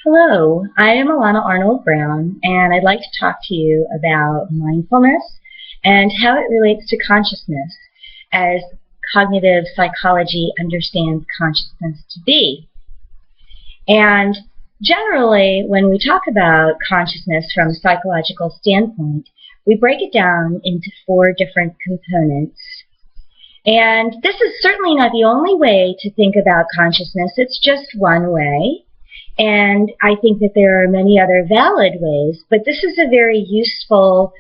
Hello, I am Alana Arnold Brown, and I'd like to talk to you about mindfulness and how it relates to consciousness as cognitive psychology understands consciousness to be. And generally, when we talk about consciousness from a psychological standpoint, we break it down into 4 different components. And this is certainly not the only way to think about consciousness. It's just one way. And I think that there are many other valid ways, but this is a very useful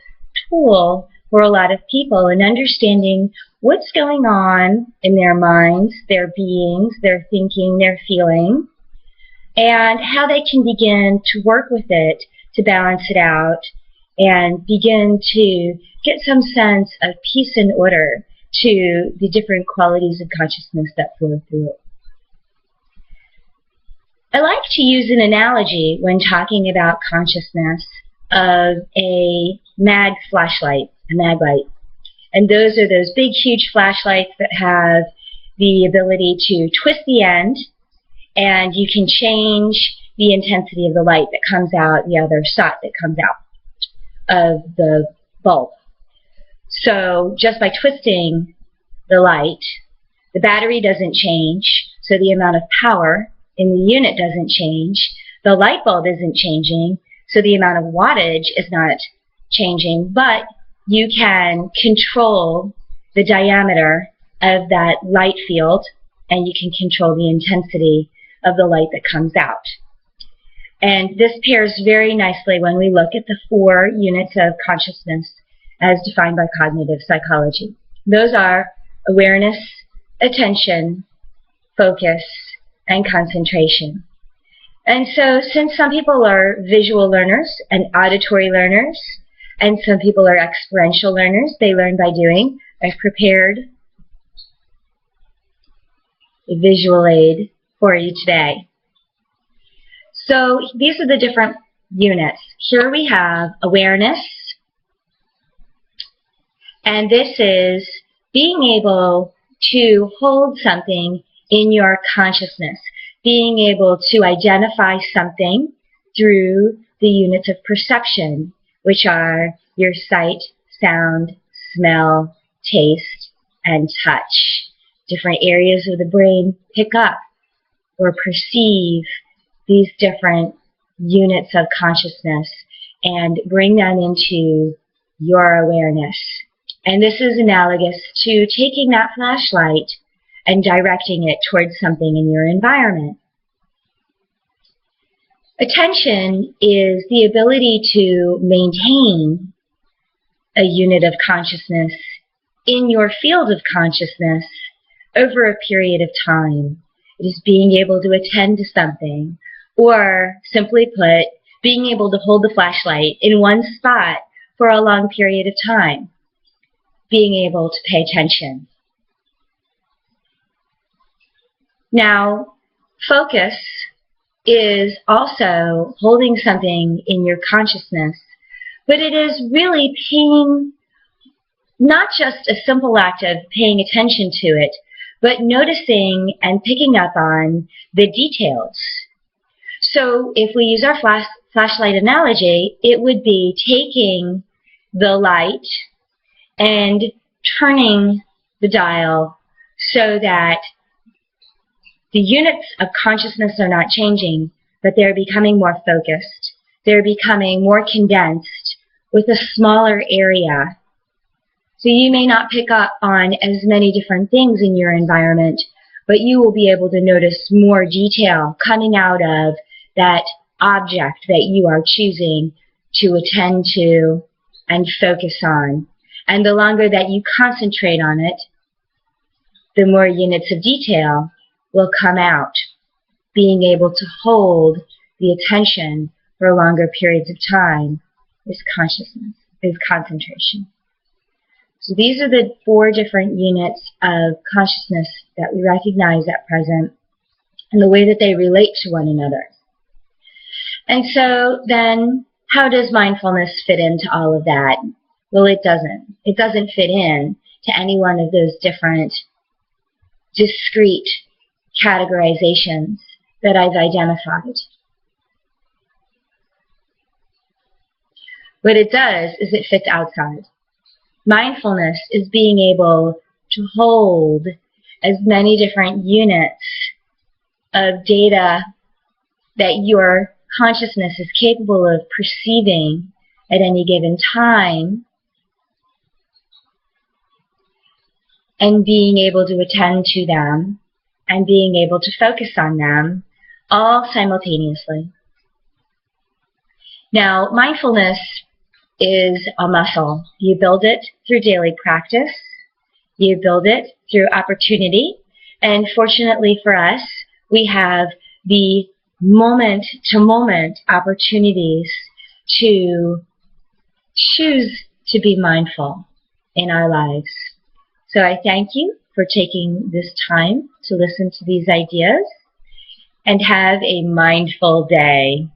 tool for a lot of people in understanding what's going on in their minds, their beings, their thinking, their feeling, and how they can begin to work with it to balance it out and begin to get some sense of peace and order to the different qualities of consciousness that flow through it. I like to use an analogy when talking about consciousness of a mag flashlight, a mag light. And those are those big, huge flashlights that have the ability to twist the end, and you can change the intensity of the light that comes out the other side, that comes out of the bulb. So just by twisting the light, the battery doesn't change, so the amount of power in the unit doesn't change. The light bulb isn't changing, so the amount of wattage is not changing, but you can control the diameter of that light field, and you can control the intensity of the light that comes out. And this pairs very nicely when we look at the 4 units of consciousness as defined by cognitive psychology. Those are awareness, attention, focus, and concentration. And so since some people are visual learners and auditory learners, and some people are experiential learners, they learn by doing, I've prepared a visual aid for you today. So these are the different units. Here we have awareness, and this is being able to hold something in your consciousness, being able to identify something through the units of perception, which are your sight, sound, smell, taste, and touch. Different areas of the brain pick up or perceive these different units of consciousness and bring them into your awareness. And this is analogous to taking that flashlight and directing it towards something in your environment. Attention is the ability to maintain a unit of consciousness in your field of consciousness over a period of time. It is being able to attend to something, or simply put, being able to hold the flashlight in one spot for a long period of time, being able to pay attention. Now, focus is also holding something in your consciousness, but it is really paying, not just a simple act of paying attention to it, but noticing and picking up on the details. So if we use our flashlight analogy, it would be taking the light and turning the dial so that the units of consciousness are not changing, but they're becoming more focused. They're becoming more condensed with a smaller area. So you may not pick up on as many different things in your environment, but you will be able to notice more detail coming out of that object that you are choosing to attend to and focus on. And the longer that you concentrate on it, the more units of detail will come out. Being able to hold the attention for longer periods of time is consciousness, is concentration. So these are the 4 different units of consciousness that we recognize at present and the way that they relate to one another. And so then, how does mindfulness fit into all of that? Well, it doesn't. It doesn't fit in to any one of those different discrete categorizations that I've identified. What it does is it fits outside. Mindfulness is being able to hold as many different units of data that your consciousness is capable of perceiving at any given time, and being able to attend to them and being able to focus on them all simultaneously. Now, mindfulness is a muscle. You build it through daily practice. You build it through opportunity. And fortunately for us, we have the moment-to-moment opportunities to choose to be mindful in our lives. So I thank you for taking this time to listen to these ideas, and have a mindful day.